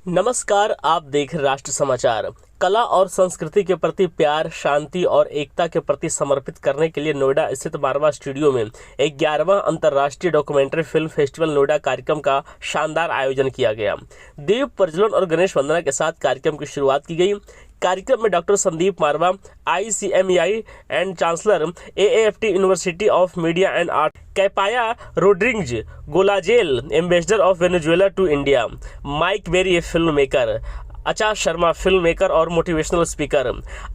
नमस्कार, आप देख रहे राष्ट्र समाचार। कला और संस्कृति के प्रति प्यार, शांति और एकता के प्रति समर्पित करने के लिए नोएडा स्थित मारवा स्टूडियो में 11वां अंतर्राष्ट्रीय डॉक्यूमेंट्री फिल्म फेस्टिवल नोएडा कार्यक्रम का शानदार आयोजन किया गया। दीप प्रज्वलन और गणेश वंदना के साथ कार्यक्रम की शुरुआत की गई। कार्यक्रम में doctor Sandeep Marwah, ICMEI and chancellor AAFT university of media and art, Capaya Rodriguez Gonzalez, ambassador of Venezuela to India, Mike Berry film maker, अचा शर्मा फिल्म मेकर और motivational speaker,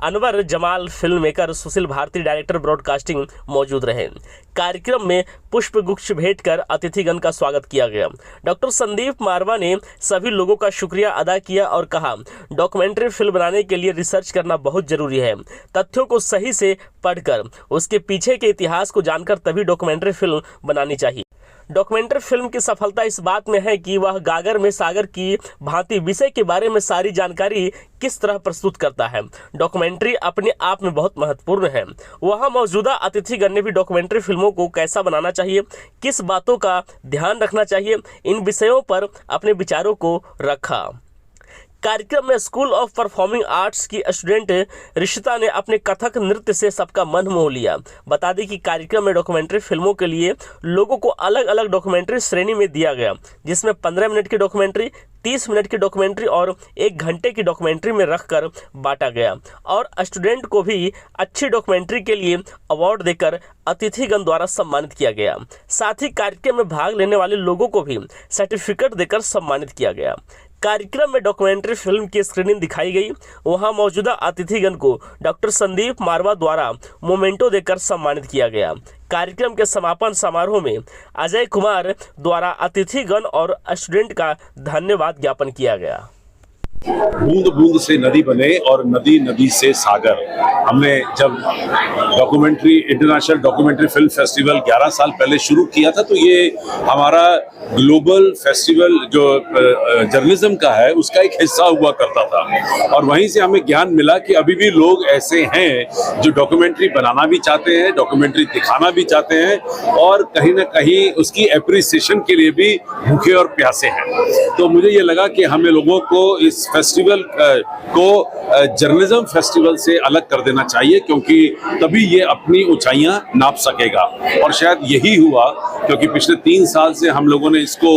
Anwar Jamal film maker, Sushil Bharti director broadcasting मौजूद रहे। कार्यक्रम में पुष्प गुच्छ भेंट कर अतिथिगण का स्वागत किया गया। डॉक्टर संदीप मारवा ने सभी लोगों का शुक्रिया अदा किया और कहा, डॉक्यूमेंट्री फिल्म बनाने के लिए रिसर्च करना बहुत जरूरी है। तथ्यों को सही से पढ़कर उसके पीछे के इतिहास को जानकर तभी डॉक्यूमेंट्री फिल्म बनानी चाहिए। डॉक्यूमेंट्री फिल्म की सफलता इस बात में है कि वह गागर में सागर की भांति विषय के बारे में सारी जानकारी किस तरह प्रस्तुत करता है। डॉक्यूमेंट्री अपने आप में बहुत महत्वपूर्ण है। वहाँ मौजूदा अतिथिगण ने भी डॉक्यूमेंट्री फिल्मों को कैसा बनाना चाहिए, किस बातों का ध्यान रखना चाहिए, इन विषयों पर अपने विचारों को रखा। कार्यक्रम में स्कूल ऑफ परफॉर्मिंग आर्ट्स की स्टूडेंट रिशिता ने अपने कथक नृत्य से सबका मन मोह लिया। बता दें कि कार्यक्रम में डॉक्यूमेंट्री फिल्मों के लिए लोगों को अलग अलग डॉक्यूमेंट्री श्रेणी में दिया गया, जिसमें 15 मिनट की डॉक्यूमेंट्री, 30 मिनट की डॉक्यूमेंट्री और 1 घंटे की डॉक्यूमेंट्री में रखकर बांटा गया और स्टूडेंट को भी अच्छी डॉक्यूमेंट्री के लिए अवार्ड देकर अतिथिगण द्वारा सम्मानित किया गया। साथ ही कार्यक्रम में भाग लेने वाले लोगों को भी सर्टिफिकेट देकर सम्मानित किया गया। कार्यक्रम में डॉक्यूमेंट्री फिल्म की स्क्रीनिंग दिखाई गई। वहां मौजूदा अतिथिगण को डॉक्टर संदीप मारवा द्वारा मोमेंटो देकर सम्मानित किया गया। कार्यक्रम के समापन समारोह में अजय कुमार द्वारा अतिथिगण और स्टूडेंट का धन्यवाद ज्ञापन किया गया। बूंद बूंद से नदी बने और नदी नदी से सागर। हमने जब documentary international documentary film festival 11 साल पहले शुरू किया था, तो ये हमारा ग्लोबल फेस्टिवल जो जर्नलिज्म का है उसका एक हिस्सा हुआ करता था। और वहीं से हमें ज्ञान मिला कि अभी भी लोग ऐसे हैं जो डॉक्यूमेंट्री बनाना भी चाहते हैं, डॉक्यूमेंट्री दिखाना भी चाहते हैं और कहीं ना कहीं उसकी एप्रिसिएशन के लिए भी भूखे और प्यासे हैं। तो मुझे ये लगा कि हमें लोगों को इस फेस्टिवल को जर्नलिज्म फेस्टिवल से अलग कर देना चाहिए, क्योंकि तभी ये अपनी ऊंचाइयां नाप सकेगा। और शायद यही हुआ, क्योंकि पिछले 3 साल से हम लोगों ने इसको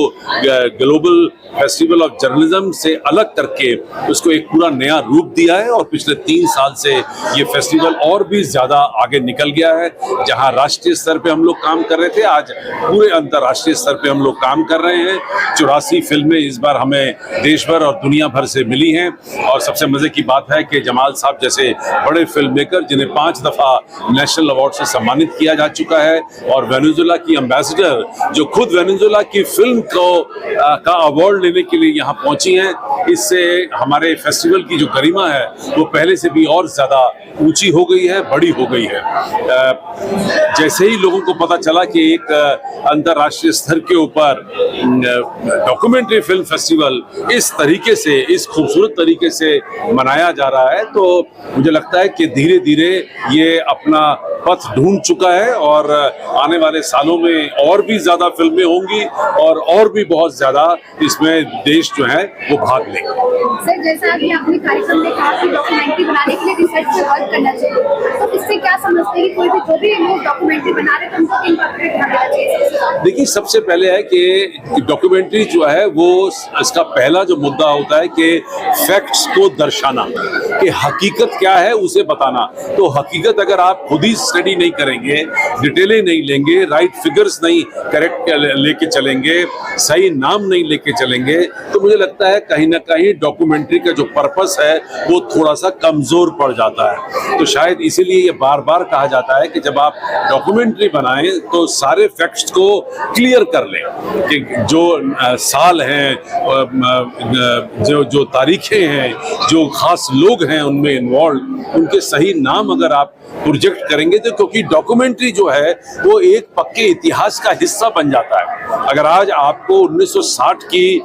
ग्लोबल फेस्टिवल ऑफ जर्नलिज्म से अलग करके उसको एक पूरा नया रूप दिया है। और पिछले 3 साल से ये फेस्टिवल और भी ज्यादा आगे निकल गया है। जहां राष्ट्रीय स्तर पे हम लोग काम कर रहे थे, आज पूरे अंतर्राष्ट्रीय स्तर पे हम लोग काम कर रहे हैं। 84 फिल्में इस बार हमें देश भर और दुनिया भर से मिली हैं। और सबसे मजे की बात है कि जमाल साहब जैसे बड़े फिल्म मेकर, जिन्हें 5 दफा नेशनल अवार्ड से सम्मानित किया जा चुका है, और वेनेजुएला की एम्बेसडर जो खुद वेनेजुएला की फिल्म का अवार्ड लेने के लिए यहाँ पहुंची हैं, इससे हमारे फेस्टिवल की जो गरिमा है वो पहले से भी और ज्यादा ऊंची हो गई है, बड़ी हो गई है। जैसे ही लोगों को पता चला कि एक अंतर्राष्ट्रीय स्तर के ऊपर डॉक्यूमेंट्री फिल्म फेस्टिवल इस तरीके से, इस खूबसूरत तरीके से मनाया जा रहा है, तो मुझे लगता है कि धीरे धीरे ये अपना पथ ढूंढ चुका है और आने वाले सालों में और भी ज्यादा फिल्में होंगी और भी बहुत ज्यादा इसमें देश जो है वो भाग लेंगे। सर, जैसा अभी आपने कार्यक्रम में कहा कि डॉक्यूमेंट्री बनाने के लिए रिसर्च पे वर्क करना चाहिए, तो इससे क्या समझते हैं कि कोई भी जो भी लोग डॉक्यूमेंट्री बना रहे हैं उनको इनकॉर्पोरेट करना चाहिए? देखिए, सबसे पहले है कि डॉक्यूमेंट्री जो है वो इसका पहला जो मुद्दा होता है कि फैक्ट्स को दर्शाना, कि हकीकत क्या है उसे बताना। तो हकीकत अगर आप खुद ही स्टडी नहीं करेंगे, डिटेलें नहीं लेंगे, राइट फिगर्स नहीं करेक्ट लेके चलेंगे, सही नाम नहीं लेके चलेंगे, तो मुझे लगता है कहीं ना कहीं डॉक्यूमेंट्री का जो पर्पस है वो थोड़ा सा कमजोर पड़ जाता है। तो शायद इसीलिए ये बार बार कहा जाता है कि जब आप डॉक्यूमेंट्री बनाएं तो सारे फैक्ट्स को क्लियर कर लें, कि जो साल हैं, जो तारीखें हैं, जो खास लोग हैं उनमें इन्वॉल्व, उनके सही नाम अगर आप प्रोजेक्ट करेंगे तो, क्योंकि डॉक्यूमेंट्री जो है वो एक पक्के इतिहास का हिस्सा बन जाता है। अगर आज आपको 1960 की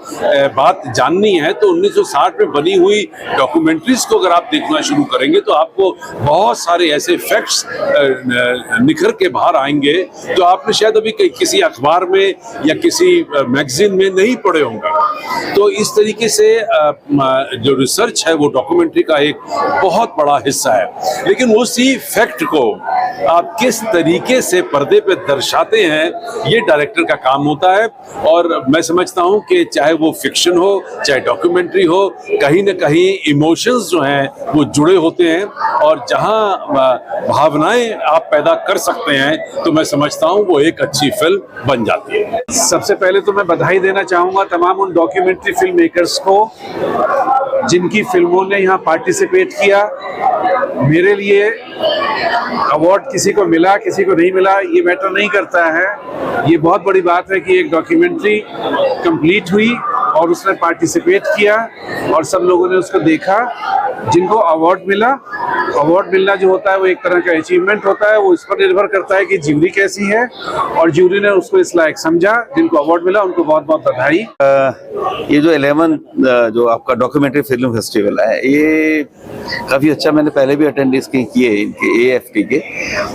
बात जाननी है तो 1960 में बनी हुई डॉक्यूमेंट्रीज को अगर आप देखना शुरू करेंगे तो आपको बहुत सारे ऐसे फैक्ट्स निखर के बाहर आएंगे जो आपने शायद अभी किसी अखबार में या किसी मैगजीन में नहीं पढ़े होंगे। तो इस तरीके से जो रिसर्च है वो डॉक्यूमेंट्री का एक बहुत बड़ा हिस्सा है, लेकिन उसी फैक्ट को आप किस तरीके से पर्दे पे दर्शाते हैं ये डायरेक्टर का काम होता है। और मैं समझता हूं कि चाहे वो फिक्शन हो चाहे डॉक्यूमेंट्री हो, कहीं ना कहीं इमोशंस जो हैं वो जुड़े होते हैं, और जहां भावनाएं आप पैदा कर सकते हैं तो मैं समझता हूं वो एक अच्छी फिल्म बन जाती है। सबसे पहले तो मैं बधाई देना चाहूँगा तमाम उन डॉक्यूमेंट्री फिल्म मेकर्स को जिनकी फिल्मों ने यहाँ पार्टिसिपेट किया। मेरे लिए अवार्ड किसी को मिला किसी को नहीं मिला ये मैटर नहीं करता है। ये बहुत बड़ी बात है कि एक डॉक्यूमेंट्री कंप्लीट हुई और उसने पार्टिसिपेट किया और सब लोगों ने उसको देखा। जिनको अवार्ड मिला, अवार्ड मिलना जो होता है वो एक तरह का अचीवमेंट होता है, वो इस पर निर्भर करता है कि ज्यूरी कैसी है, और ज्यूरी ने उसको इस लायक समझा। जिनको अवार्ड मिला उनको बहुत बहुत बधाई। ये जो 11 जो आपका डॉक्यूमेंट्री फिल्म फेस्टिवल है ये काफ़ी अच्छा, मैंने पहले भी अटेंड इसके किए इनके AFT के,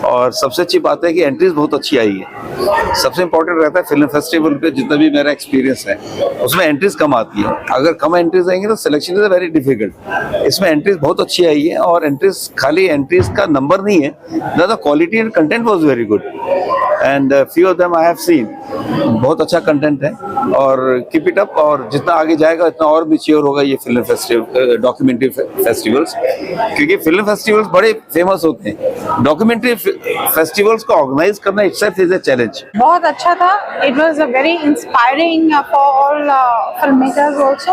और सबसे अच्छी बात है कि एंट्रीज बहुत अच्छी आई है। सबसे इम्पोर्टेंट रहता है फिल्म फेस्टिवल पे, जितना भी मेरा एक्सपीरियंस है उसमें एंट्रीज कम आती है। अगर कम एंट्रीज आएंगे तो सिलेक्शन इज वेरी डिफिकल्ट। इसमें एंट्रीज बहुत अच्छी आई है, और एंट्रीज खाली एंट्रीज का नंबर नहीं है, the quality and content was very good and few of them I have seen. बहुत अच्छा कंटेंट है और कीप इट अप, और जितना आगे जाएगा इतना और भी श्योर होगा ये फिल्म फेस्टिवल, डॉक्यूमेंट्री फेस्टिवल्स, क्योंकि फिल्म फेस्टिवल्स बड़े फेमस होते हैं। डॉक्यूमेंट्री फेस्टिवल्स को ऑर्गेनाइज करना इटसेल्फ इज अ चैलेंज। बहुत अच्छा था। It was a very inspiring for all film makers also,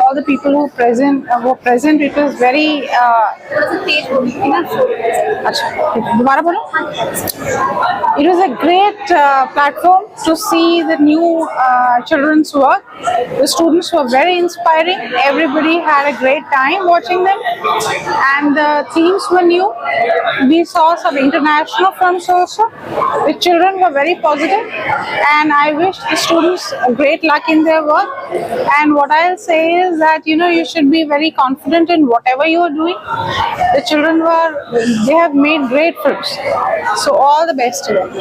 all the people who present. It was very अच्छा, दोबारा बोलो। It was a great platform to see the new children's work. The students were very inspiring. Everybody had a great time watching them, and the themes were new. We saw some international films also. The children were very positive, and I wish the students great luck in their work. And what I'll say is that you should be very confident in whatever you are doing. The children they have made great films, so all the best to them.